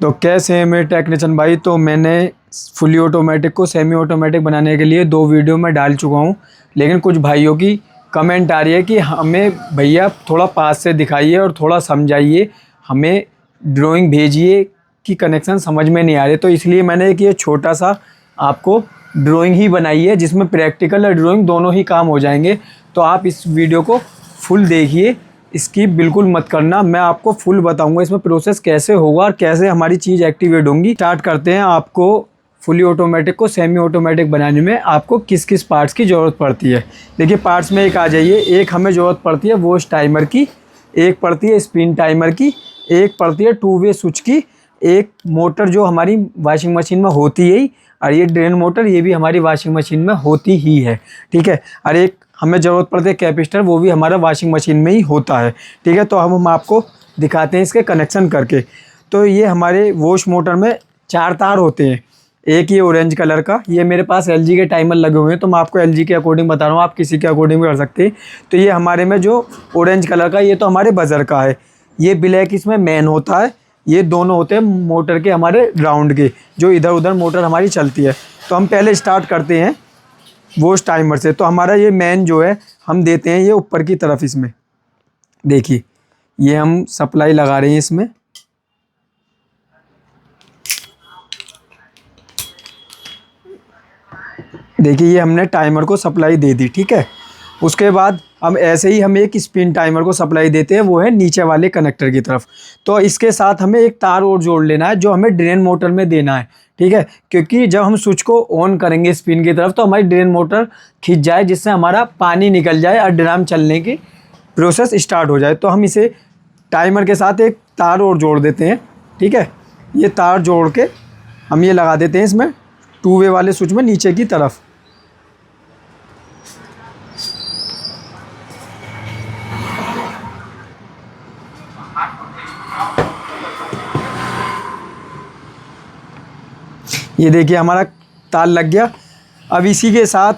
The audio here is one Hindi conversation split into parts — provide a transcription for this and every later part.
तो कैसे हैं मेरे टेक्नीशियन भाई। तो मैंने फुली ऑटोमेटिक को सेमी ऑटोमेटिक बनाने के लिए 2 वीडियो में डाल चुका हूं, लेकिन कुछ भाइयों की कमेंट आ रही है कि हमें भैया थोड़ा पास से दिखाइए और थोड़ा समझाइए, हमें ड्राइंग भेजिए कि कनेक्शन समझ में नहीं आ रहे। तो इसलिए मैंने एक ये छोटा सा आपको ड्राइंग ही बनाई है जिसमें प्रैक्टिकल और ड्राइंग दोनों ही काम हो जाएंगे। तो आप इस वीडियो को फुल देखिए, स्किप बिल्कुल मत करना। मैं आपको फुल बताऊंगा इसमें प्रोसेस कैसे होगा और कैसे हमारी चीज़ एक्टिवेट होंगी। स्टार्ट करते हैं। आपको फुली ऑटोमेटिक को सेमी ऑटोमेटिक बनाने में आपको किस किस पार्ट्स की ज़रूरत पड़ती है। देखिए पार्ट्स में एक आ जाइए। एक हमें ज़रूरत पड़ती है वॉश टाइमर की, एक पड़ती है स्पिन टाइमर की, एक पड़ती है 2 वे स्विच की, एक मोटर जो हमारी वॉशिंग मशीन में होती है, और ये ड्रेन मोटर ये भी हमारी वॉशिंग मशीन में होती ही है, ठीक है। और एक हमें ज़रूरत पड़ती है कैपेसिटर, वो भी हमारा वॉशिंग मशीन में ही होता है, ठीक है। तो हम आपको दिखाते हैं इसके कनेक्शन करके। तो ये हमारे वॉश मोटर में 4 तार होते हैं। एक ये ऑरेंज कलर का, ये मेरे पास एलजी के टाइमर लगे हुए हैं, तो मैं आपको एलजी के अकॉर्डिंग बता रहा हूँ, आप किसी के अकॉर्डिंग भी कर सकते हैं। तो ये हमारे में जो ऑरेंज कलर का, ये तो हमारे बजर का है। ये ब्लैक इसमें मैन होता है। ये दोनों होते हैं मोटर के हमारे ग्राउंड के, जो इधर उधर मोटर हमारी चलती है। तो हम पहले स्टार्ट करते हैं वॉश टाइमर से। तो हमारा ये मैन जो है हम देते हैं ये ऊपर की तरफ। इसमें देखिए ये हम सप्लाई लगा रहे हैं इसमें। देखिए ये हमने टाइमर को सप्लाई दे दी, ठीक है। उसके बाद हम ऐसे ही हम एक स्पिन टाइमर को सप्लाई देते हैं, वो है नीचे वाले कनेक्टर की तरफ। तो इसके साथ हमें एक तार और जोड़ लेना है जो हमें ड्रेन मोटर में देना है, ठीक है। क्योंकि जब हम स्विच को ऑन करेंगे स्पिन की तरफ तो हमारी ड्रेन मोटर खींच जाए, जिससे हमारा पानी निकल जाए और ड्राम चलने की प्रोसेस स्टार्ट हो जाए। तो हम इसे टाइमर के साथ एक तार और जोड़ देते हैं, ठीक है। ये तार जोड़ के हम ये लगा देते हैं इसमें 2 वे वाले स्विच में नीचे की तरफ। ये देखिए हमारा तार लग गया। अब इसी के साथ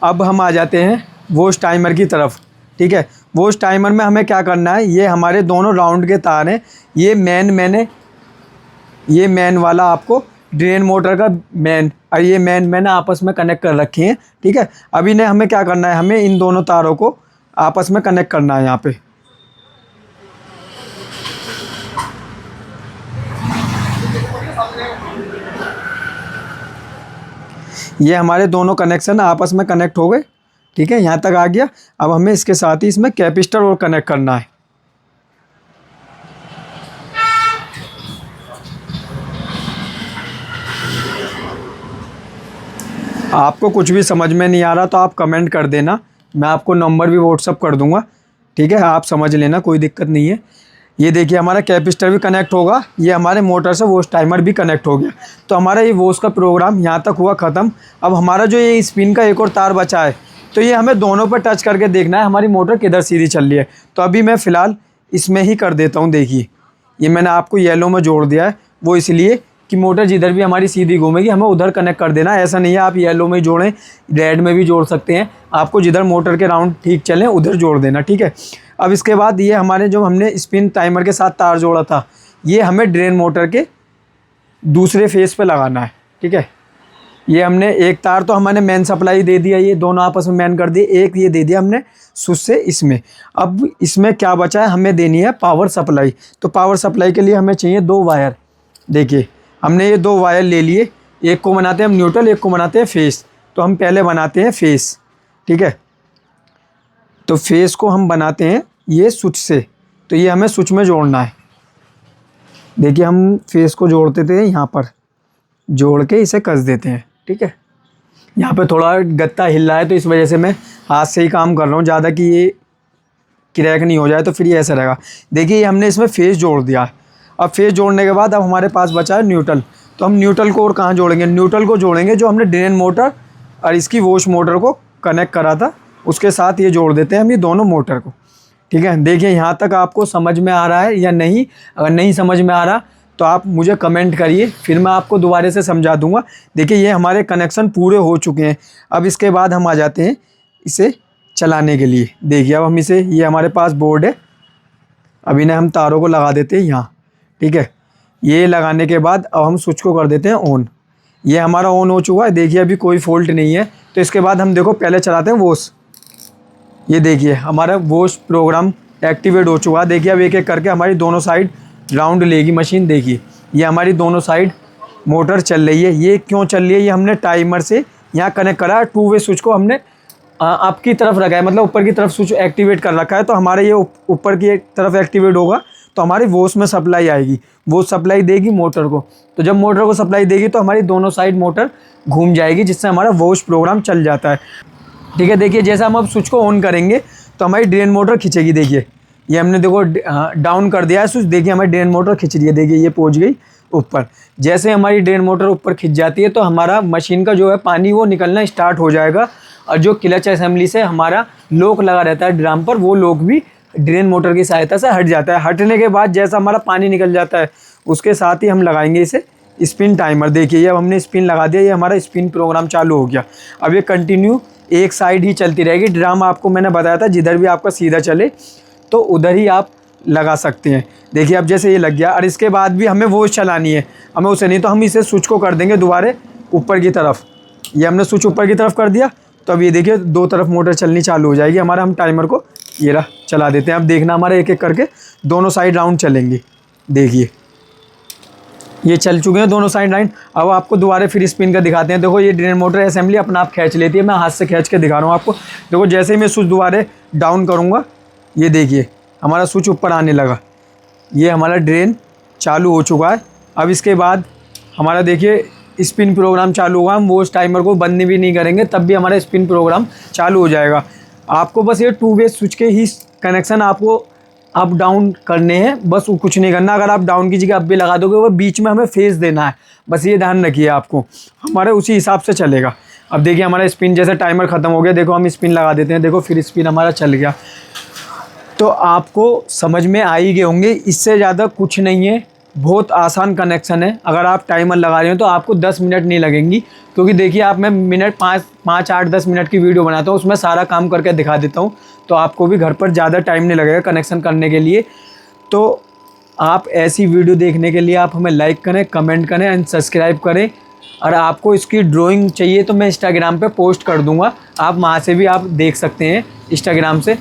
अब हम आ जाते हैं वॉश टाइमर की तरफ, ठीक है। वॉश टाइमर में हमें क्या करना है, ये हमारे दोनों राउंड के तार हैं। ये मैन वाला आपको ड्रेन मोटर का मैन, और ये मैंने आपस में कनेक्ट कर रखे हैं, ठीक है। अब इन्हें हमें क्या करना है, हमें इन दोनों तारों को आपस में कनेक्ट करना है यहाँ पे। ये हमारे दोनों कनेक्शन आपस में कनेक्ट हो गए, ठीक है। यहाँ तक आ गया। अब हमें इसके साथ ही इसमें कैपेसिटर और कनेक्ट करना है। आपको कुछ भी समझ में नहीं आ रहा तो आप कमेंट कर देना, मैं आपको नंबर भी व्हाट्सअप कर दूंगा, ठीक है। आप समझ लेना, कोई दिक्कत नहीं है। ये देखिए हमारा कैपेसिटर भी कनेक्ट होगा, ये हमारे मोटर से वॉश टाइमर भी कनेक्ट हो गया। तो हमारा ये वॉश का प्रोग्राम यहाँ तक हुआ ख़त्म। अब हमारा जो ये स्पिन का एक और तार बचा है, तो ये हमें दोनों पर टच करके देखना है हमारी मोटर किधर सीधी चल रही है। तो अभी मैं फ़िलहाल इसमें ही कर देता हूँ। देखिए ये मैंने आपको येलो में जोड़ दिया है, वो इसलिए कि मोटर जिधर भी हमारी सीधी घूमेगी हमें उधर कनेक्ट कर देना। ऐसा नहीं है आप येलो में जोड़ें, रेड में भी जोड़ सकते हैं, आपको जिधर मोटर के राउंड ठीक चलें उधर जोड़ देना, ठीक है। अब इसके बाद ये हमारे जो हमने स्पिन टाइमर के साथ तार जोड़ा था, ये हमें ड्रेन मोटर के दूसरे फेस पे लगाना है, ठीक है। ये हमने एक तार तो हमने मेन सप्लाई दे दिया, ये दोनों आपस में मेन कर दिए। एक ये दे दिया हमने स्विच से इसमें। अब इसमें क्या बचा है, हमें देनी है पावर सप्लाई। तो पावर सप्लाई के लिए हमें चाहिए 2 वायर। देखिए हमने ये 2 वायर ले लिए, एक को बनाते हैं हम न्यूट्रल, एक को बनाते हैं फेस। तो हम पहले बनाते हैं फेस, ठीक है। तो फेस को हम बनाते हैं ये स्विच से, तो ये हमें स्विच में जोड़ना है। देखिए हम फेस को जोड़ते थे, यहाँ पर जोड़ के इसे कस देते हैं, ठीक है। यहाँ पे थोड़ा गत्ता हिल रहा है तो इस वजह से मैं हाथ से ही काम कर रहा हूँ, ज़्यादा कि ये क्रैक नहीं हो जाए, तो फिर ये ऐसा रहेगा। देखिए ये हमने इसमें फेस जोड़ दिया। अब फेस जोड़ने के बाद अब हमारे पास बचा है न्यूट्रल। तो हम न्यूट्रल को और कहाँ जोड़ेंगे, न्यूट्रल को जोड़ेंगे जो हमने ड्रेन मोटर और इसकी वॉश मोटर को कनेक्ट करा था, उसके साथ ये जोड़ देते हैं हम ये दोनों मोटर को, ठीक है। देखिए यहाँ तक आपको समझ में आ रहा है या नहीं। अगर नहीं समझ में आ रहा तो आप मुझे कमेंट करिए, फिर मैं आपको दोबारा से समझा दूंगा। देखिए ये हमारे कनेक्शन पूरे हो चुके हैं। अब इसके बाद हम आ जाते हैं इसे चलाने के लिए। देखिए अब हम इसे, ये हमारे पास बोर्ड है, अब इन्हें हम तारों को लगा देते हैं यहाँ, ठीक है। ये लगाने के बाद अब हम स्विच को कर देते हैं ऑन। ये हमारा ऑन हो चुका है, देखिए अभी कोई फॉल्ट नहीं है। तो इसके बाद हम देखो पहले चलाते हैं वॉश। ये देखिए हमारा वॉश प्रोग्राम एक्टिवेट हो चुका है। देखिए अब एक एक करके हमारी दोनों साइड राउंड लेगी मशीन। देखिए ये हमारी दोनों साइड मोटर चल रही है। ये क्यों चल रही है, ये हमने टाइमर से यहाँ कनेक्ट करा है। 2 वे स्विच को हमने अप की तरफ रखा है, मतलब ऊपर की तरफ स्विच एक्टिवेट कर रखा है। तो हमारे ये ऊपर की तरफ एक्टिवेट होगा तो हमारी वॉश में सप्लाई आएगी, वो सप्लाई देगी मोटर को। तो जब मोटर को सप्लाई देगी तो हमारी दोनों साइड मोटर घूम जाएगी, जिससे हमारा वॉश प्रोग्राम चल जाता है। ठीक है, देखिए जैसे हम अब स्विच को ऑन करेंगे तो हमारी ड्रेन मोटर खींचेगी। देखिए ये हमने देखो डाउन कर दिया है स्विच, देखिए हमारी ड्रेन मोटर खींच रही है। देखिए ये पहुंच गई ऊपर। जैसे हमारी ड्रेन मोटर ऊपर खिंच जाती है तो हमारा मशीन का जो है पानी वो निकलना स्टार्ट हो जाएगा। और जो क्लच असेंबली से हमारा लॉक लगा रहता है ड्रम पर, वो लॉक भी ड्रेन मोटर की सहायता से हट जाता है। हटने के बाद जैसा हमारा पानी निकल जाता है उसके साथ ही हम लगाएंगे इसे स्पिन टाइमर। देखिए ये अब हमने स्पिन लगा दिया, ये हमारा स्पिन प्रोग्राम चालू हो गया। अब ये कंटिन्यू एक साइड ही चलती रहेगी। ड्रम आपको मैंने बताया था जिधर भी आपका सीधा चले तो उधर ही आप लगा सकते हैं। देखिए अब जैसे ये लग गया, और इसके बाद भी हमें वॉश चलानी है, हमें उसे नहीं तो हम इसे स्विच को कर देंगे दोबारा ऊपर की तरफ। ये हमने स्विच ऊपर की तरफ कर दिया तो अब ये देखिए 2 तरफ मोटर चलनी चालू हो जाएगी हमारा। हम टाइमर को ये रहा चला देते हैं। अब देखना हमारे एक एक करके दोनों साइड राउंड चलेंगे। देखिए ये चल चुके हैं दोनों साइड राउंड। अब आपको दोबारा फिर स्पिन का दिखाते हैं। देखो ये ड्रेन मोटर असेंबली अपना आप खींच लेती है, मैं हाथ से खींच के दिखा रहा हूँ आपको। देखो जैसे ही मैं स्विच दोबारा डाउन करूँगा, ये देखिए हमारा स्विच ऊपर आने लगा। ये हमारा ड्रेन चालू हो चुका है। अब इसके बाद हमारा देखिए स्पिन प्रोग्राम चालू होगा। हम वो उस टाइमर को बंद भी नहीं करेंगे तब भी हमारा स्पिन प्रोग्राम चालू हो जाएगा। आपको बस ये 2 वे स्विच के ही कनेक्शन आपको अप डाउन करने हैं, बस कुछ नहीं करना। अगर आप डाउन की जगह अप भी लगा दोगे वो बीच में हमें फेस देना है, बस ये ध्यान रखिए आपको, हमारे उसी हिसाब से चलेगा। अब देखिए हमारा स्पिन जैसे टाइमर ख़त्म हो गया, देखो हम स्पिन लगा देते हैं। देखो फिर स्पिन हमारा चल गया। तो आपको समझ में आ ही गए होंगे, इससे ज़्यादा कुछ नहीं है, बहुत आसान कनेक्शन है। अगर आप टाइमर लगा रहे हो तो आपको 10 मिनट नहीं लगेंगी, क्योंकि देखिए आप मैं मिनट 5, 8, 10 मिनट की वीडियो बनाता हूँ, उसमें सारा काम करके दिखा देता हूँ। तो आपको भी घर पर ज़्यादा टाइम नहीं लगेगा कनेक्शन करने के लिए। तो आप ऐसी वीडियो देखने के लिए आप हमें लाइक करें, कमेंट करें एंड सब्सक्राइब करें। और आपको इसकी ड्राइंग चाहिए तो मैं इंस्टाग्राम पे पोस्ट कर दूँगा, आप वहाँ से भी आप देख सकते हैं इंस्टाग्राम से।